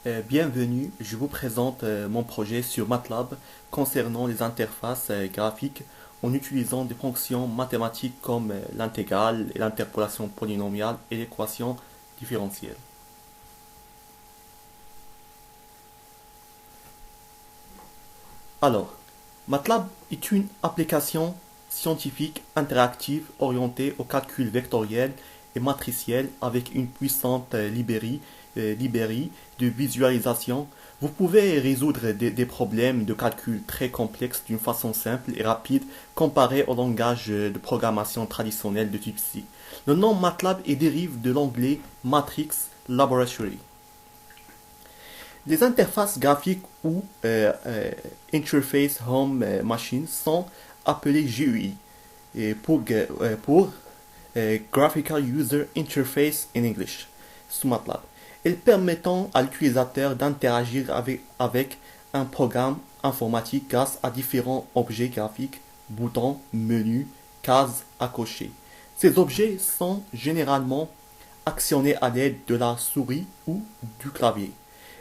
Bienvenue, je vous présente mon projet sur MATLAB concernant les interfaces graphiques en utilisant des fonctions mathématiques comme l'intégrale, l'interpolation polynomiale et l'équation différentielle. Alors, MATLAB est une application scientifique interactive orientée au calcul vectoriel et matriciel avec une puissante librairie de visualisation. Vous pouvez résoudre des problèmes de calcul très complexes d'une façon simple et rapide comparé au langage de programmation traditionnel de type C. Le nom MATLAB est dérivé de l'anglais Matrix Laboratory. Les interfaces graphiques ou Interface Home Machine sont appelées GUI pour Graphical User Interface in English sous MATLAB. Elles permettent à l'utilisateur d'interagir avec un programme informatique grâce à différents objets graphiques, boutons, menus, cases à cocher. Ces objets sont généralement actionnés à l'aide de la souris ou du clavier.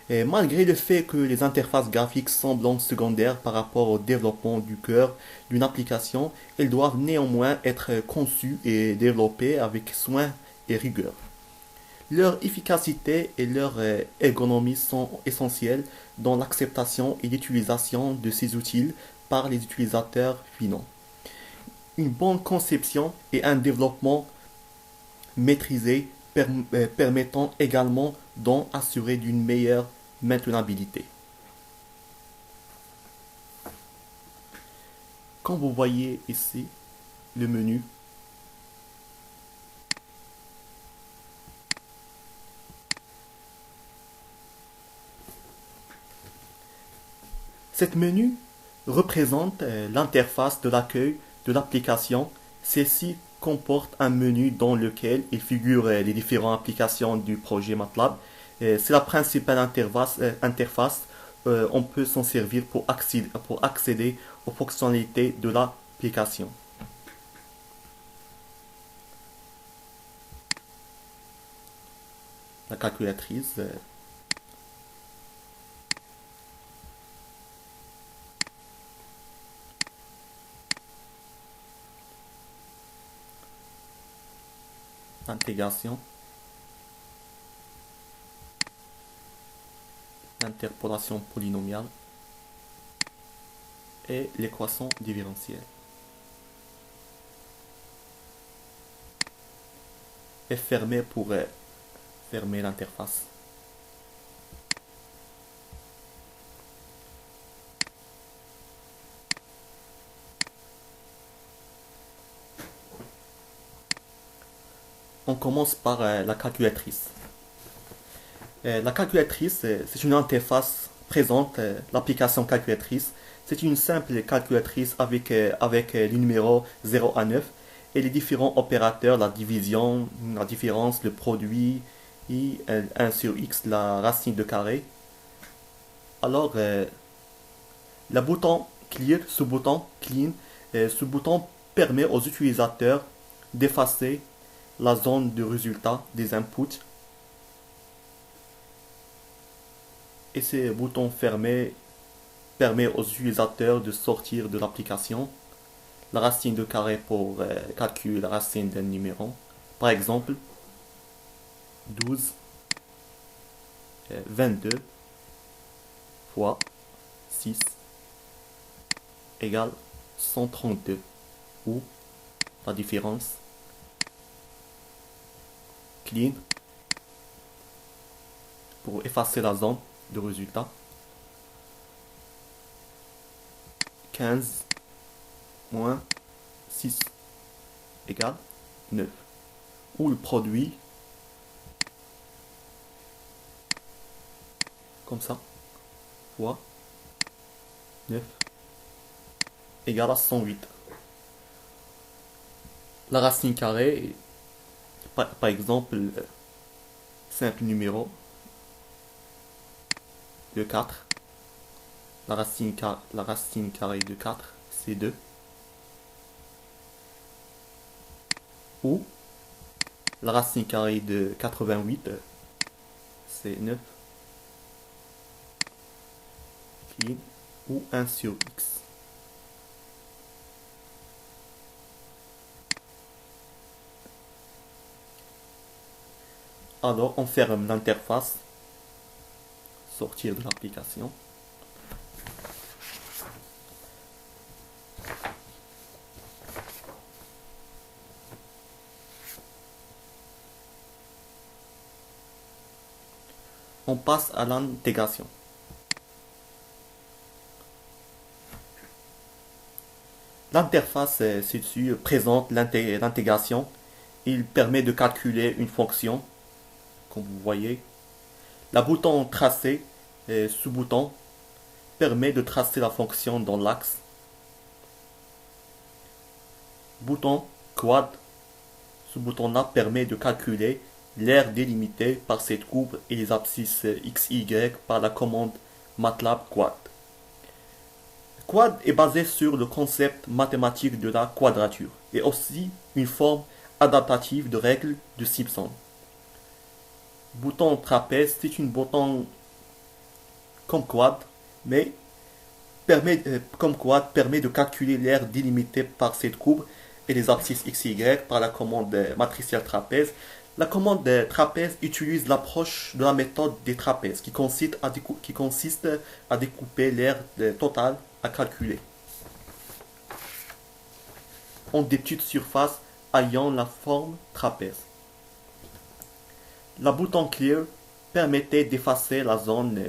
Et malgré le fait que les interfaces graphiques semblent secondaires par rapport au développement du cœur d'une application, elles doivent néanmoins être conçues et développées avec soin et rigueur. Leur efficacité et leur ergonomie sont essentielles dans l'acceptation et l'utilisation de ces outils par les utilisateurs finaux. Une bonne conception et un développement maîtrisé permettant également d'en assurer d'une meilleure maintenabilité. Quand vous voyez ici le menu, cette menu représente l'interface de l'accueil de l'application. Celle-ci comporte un menu dans lequel il figure les différentes applications du projet MATLAB. C'est la principale interface. On peut s'en servir pour accéder aux fonctionnalités de l'application. La calculatrice. Intégration. Interpolation polynomiale et l'équation différentielle. Et fermer pour fermer l'interface. On commence par la calculatrice. La calculatrice, c'est une interface présente, l'application calculatrice. C'est une simple calculatrice avec les numéros 0 à 9 et les différents opérateurs, la division, la différence, le produit, et 1 sur x, la racine de carré. Alors, le bouton Clear, sous-bouton Clean, ce bouton permet aux utilisateurs d'effacer la zone de résultat des inputs. Et ce bouton fermé permet aux utilisateurs de sortir de l'application. La racine de carré pour calculer la racine d'un numéro. Par exemple, 12, 22 fois 6 égale 132. Ou la différence. Clean pour effacer la zone de résultat. 15 moins 6 égale 9. Ou le produit comme ça fois 9 égale à 108. La racine carrée, par exemple, simple numéro de 4. La racine carrée de 4, c'est 2. Ou la racine carrée de 88, c'est 9. clean ou 1 sur x. Alors on ferme l'interface, sortir de l'application. On passe à l'intégration. L'interface ci-dessus présente l'intégration. Il permet de calculer une fonction, comme vous voyez. Le bouton tracer, sous-bouton, permet de tracer la fonction dans l'axe. Bouton quad, ce bouton-là permet de calculer l'aire délimitée par cette courbe et les abscisses x, y par la commande MATLAB quad. Quad est basé sur le concept mathématique de la quadrature et aussi une forme adaptative de règle de Simpson. Bouton trapèze, c'est un bouton comme quad, mais permet de calculer l'aire délimitée par cette courbe et les abscisses x, y par la commande matricielle trapèze. La commande trapèze utilise l'approche de la méthode des trapèzes qui consiste à découper l'aire totale à calculer en des petites surfaces ayant la forme trapèze. Le bouton Clear permettait d'effacer la zone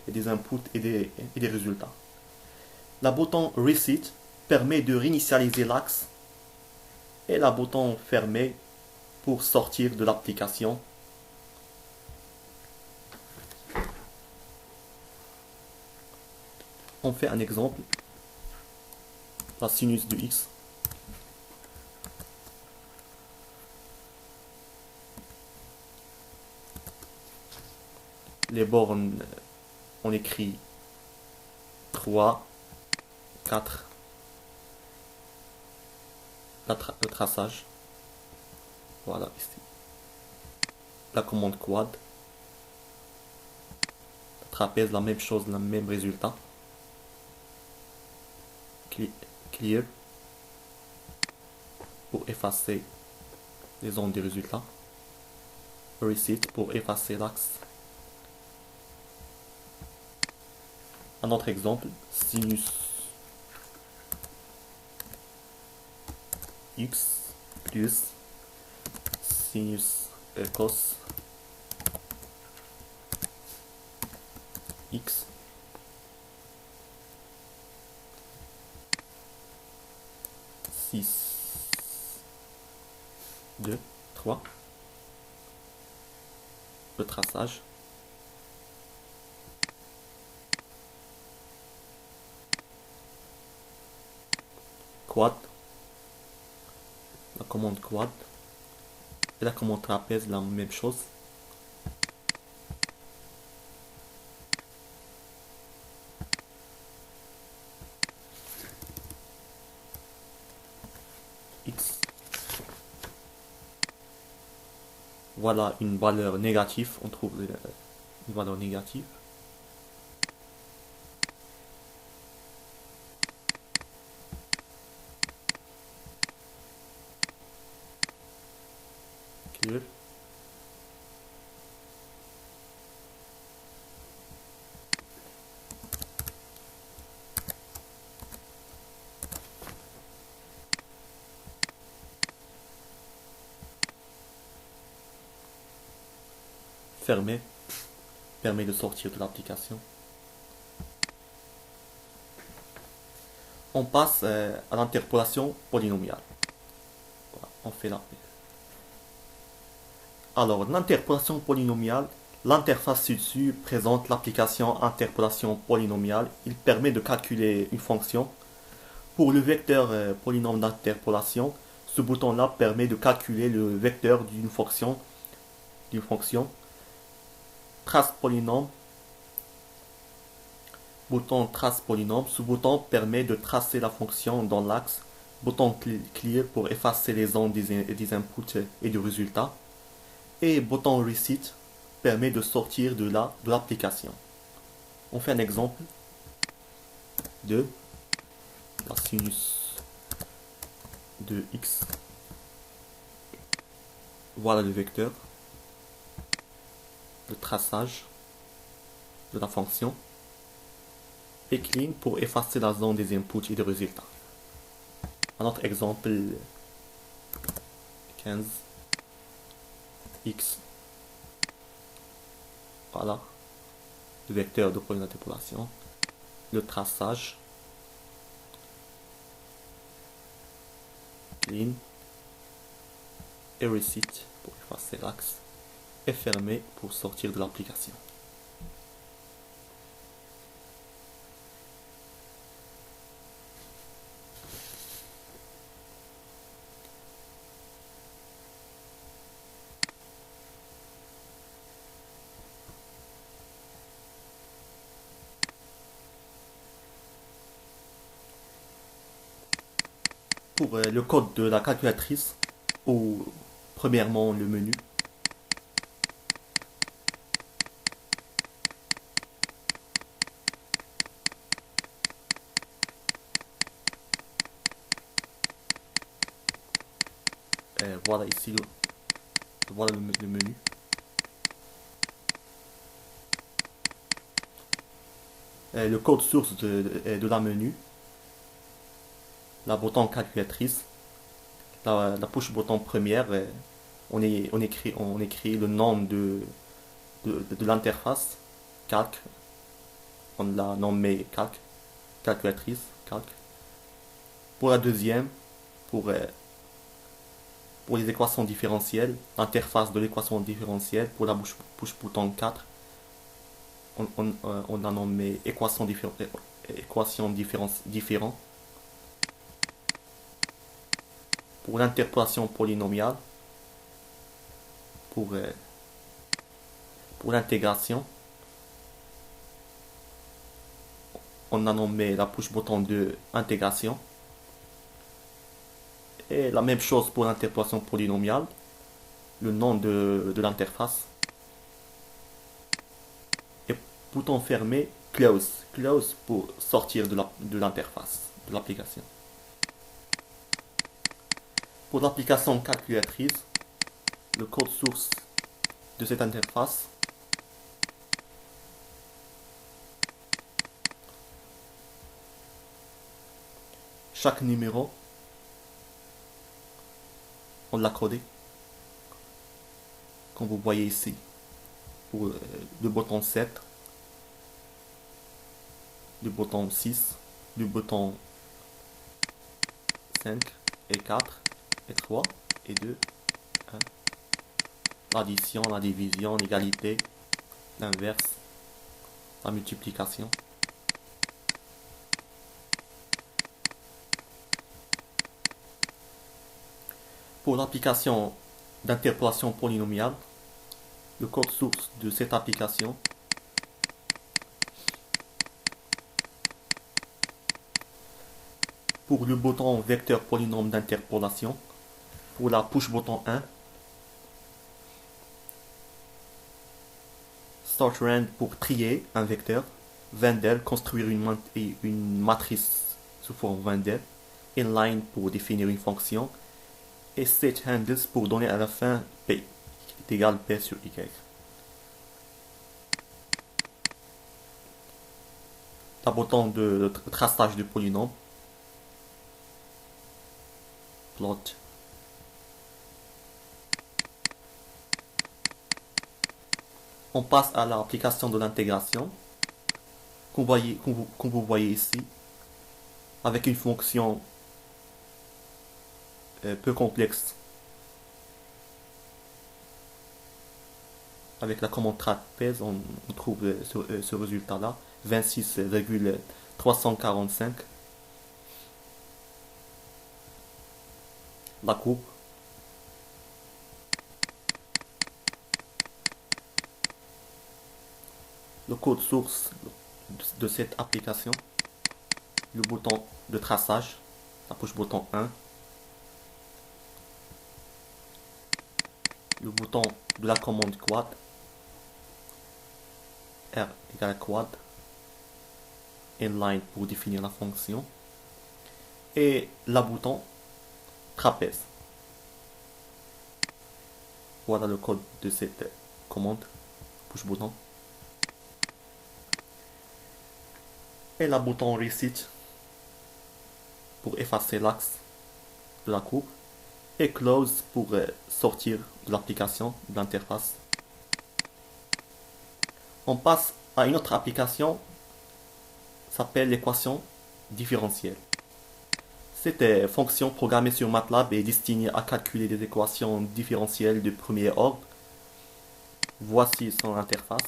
des inputs et des résultats. Le bouton Reset permet de réinitialiser l'axe et le bouton Fermer pour sortir de l'application. On fait un exemple. La sinus de x. Les bornes, on écrit 3, 4. Le traçage. Voilà ici. La commande quad. Trapèze, la même chose, le même résultat. Clear pour effacer les zones des résultats. Reset pour effacer l'axe. Un autre exemple, sinus x plus sinus cos x six 2 3 le traçage quad, la commande quad et la commande trapèze, la même chose. X. Voilà une valeur négative, on trouve une valeur négative. Clear. Fermer permet de sortir de l'application. On passe à l'interpolation polynomiale. Voilà, on fait là. Alors, l'interpolation polynomiale, l'interface ci-dessus présente l'application interpolation polynomiale. Il permet de calculer une fonction. Pour le vecteur polynôme d'interpolation, ce bouton-là permet de calculer le vecteur d'une fonction. Trace polynôme. Bouton trace polynôme. Ce bouton permet de tracer la fonction dans l'axe. Bouton clear pour effacer les zones des inputs et du résultat. Et bouton reset permet de sortir de l'application. On fait un exemple. de la sinus de x. Voilà le vecteur, le traçage de la fonction, et clean pour effacer la zone des inputs et des résultats. Un autre exemple, 15 x. Voilà le vecteur de polynôme d'interpolation, le traçage, clean, et reset pour effacer l'axe, et fermer pour sortir de l'application. Pour le code de la calculatrice, ou premièrement le menu, voilà ici voilà le menu. Le code source de la menu, la bouton calculatrice, la push bouton première, on écrit le nom de l'interface, calque, on l'a nommé calque, calculatrice, calque. Pour la deuxième, pour les équations différentielles, l'interface de l'équation différentielle, pour la push bouton 4, on a nommé équation différente. Pour l'interpolation polynomiale, pour l'intégration, on a nommé la push bouton de intégration. Et la même chose pour l'interpolation polynomiale, le nom de l'interface. Et bouton fermé, close. Close pour sortir de l'interface, de l'application. Pour l'application calculatrice, le code source de cette interface, chaque numéro, on l'a codé, comme vous voyez ici, pour le bouton 7, le bouton 6, le bouton 5 et 4 et 3 et 2, 1. L'addition, la division, l'égalité, l'inverse, la multiplication. Pour l'application d'interpolation polynomiale, le code source de cette application, pour le bouton vecteur polynôme d'interpolation, pour la push bouton 1, start rand pour trier un vecteur, Wendel, construire une matrice sous forme Wendel, inline pour définir une fonction, et set handles pour donner à la fin P, qui est égal P sur Y. La bouton de traçage de polynôme, plot. On passe à l'application de l'intégration, comme vous voyez ici, avec une fonction peu complexe. Avec la commande trapèze, on trouve ce résultat-là, 26,345. La courbe. Le code source de cette application, le bouton de traçage, la push bouton 1, le bouton de la commande quad, R égale quad, inline pour définir la fonction, et la bouton trapèze. Voilà le code de cette commande, push bouton. Et la bouton reset pour effacer l'axe de la courbe, et close pour sortir de l'application, de l'interface. On passe à une autre application, s'appelle l'équation différentielle. Cette fonction programmée sur MATLAB est destinée à calculer des équations différentielles de premier ordre. Voici son interface.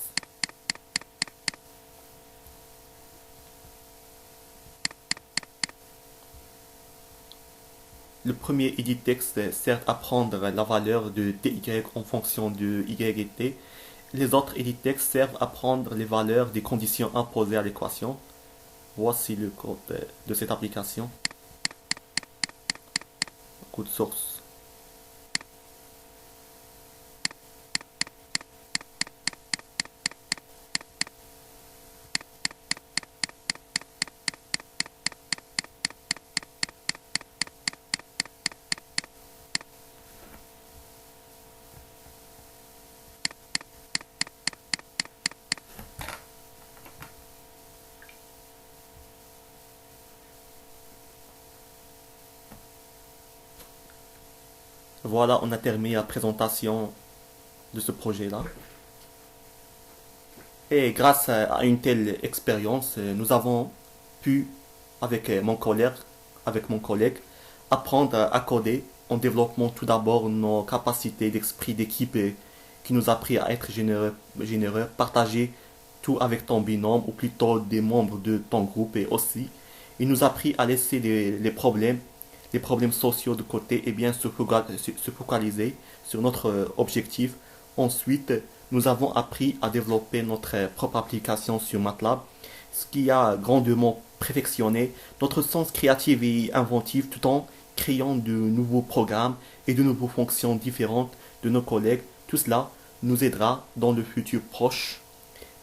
Le premier edit text sert à prendre la valeur de dy en fonction de y et t. Les autres edit text servent à prendre les valeurs des conditions imposées à l'équation. Voici le code de cette application. Code source. Voilà, on a terminé la présentation de ce projet-là. Et grâce à une telle expérience, nous avons pu, avec mon collègue, apprendre à coder en développant tout d'abord nos capacités d'esprit d'équipe qui nous a appris à être généreux, partager tout avec ton binôme ou plutôt des membres de ton groupe, et aussi il nous a appris à laisser les problèmes sociaux de côté et bien se focaliser sur notre objectif. Ensuite, nous avons appris à développer notre propre application sur MATLAB, ce qui a grandement perfectionné notre sens créatif et inventif tout en créant de nouveaux programmes et de nouvelles fonctions différentes de nos collègues. Tout cela nous aidera dans le futur proche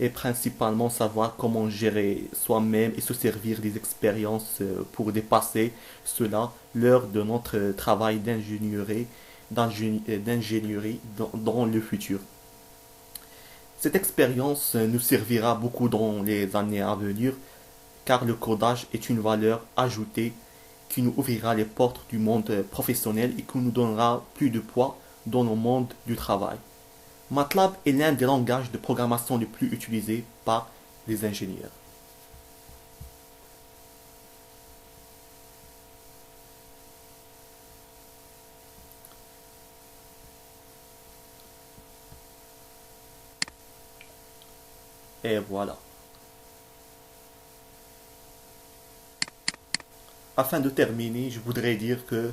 et principalement savoir comment gérer soi-même et se servir des expériences pour dépasser cela lors de notre travail d'ingénierie dans le futur. Cette expérience nous servira beaucoup dans les années à venir car le codage est une valeur ajoutée qui nous ouvrira les portes du monde professionnel et qui nous donnera plus de poids dans le monde du travail. MATLAB est l'un des langages de programmation les plus utilisés par les ingénieurs. Et voilà. Afin de terminer, je voudrais dire que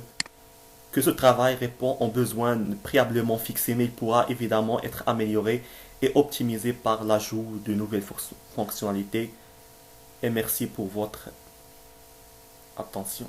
ce travail répond aux besoins préalablement fixés, mais il pourra évidemment être amélioré et optimisé par l'ajout de nouvelles fonctionnalités. Et merci pour votre attention.